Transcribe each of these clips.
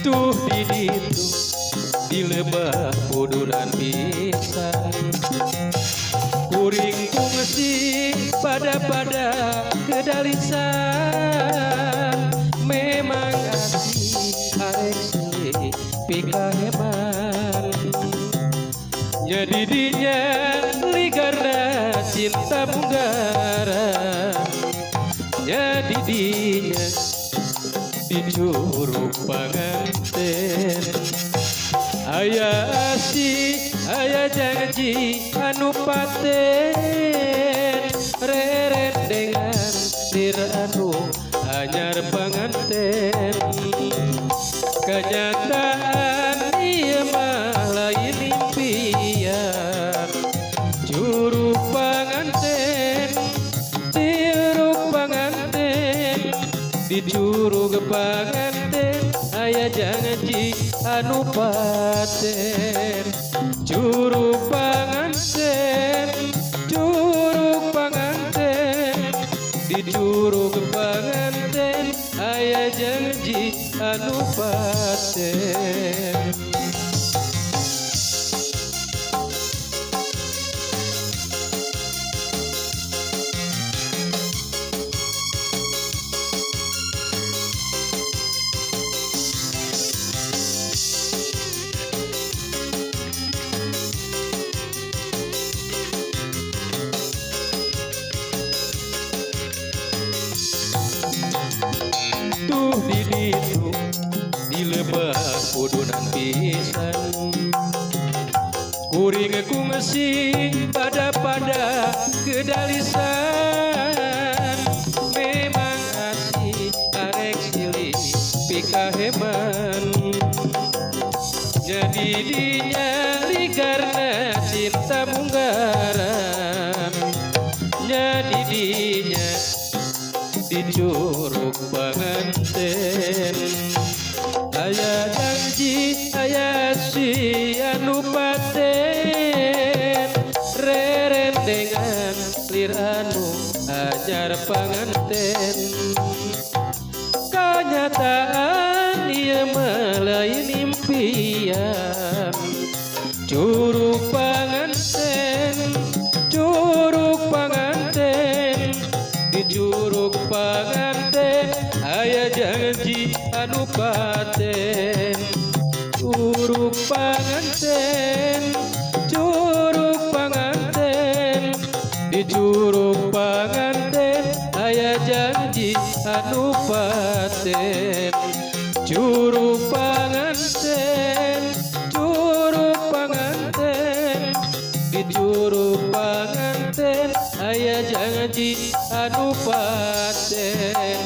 tuh di ditu di lebah puduran pisan kuring kungsi pada kedalisan memang asih arek silih pika heman jadi dinya ligarna cinta munggara jadi dinya di curug panganten aya asih aya janji anu paten reret dengan lir anu anyar panganten kenyataan ieu mah lain impian curug panganten curug panganten di curug panganten aya janji anu paten curug panganten di curug panganten aya janji anu paten tuh di ditu di lebah pudunan pisan kuring kungsi pada kedalisan memang asih arek silih pika heman jadi dinya ligarna cinta munggaran jadi dinya di curug panganten aya janji aya si anu paten reret dengan lir anu ajar panganten kenyataan ieu mah lain impian curug panganten di curug panganten aya janji anu paten curug panganten di curug panganten aya janji anu paten curug panganten di curug panganten aya janji anu paten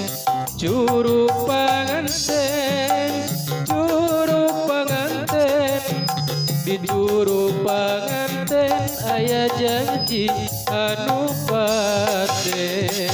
curug panganten di curug panganten aya janji anu paten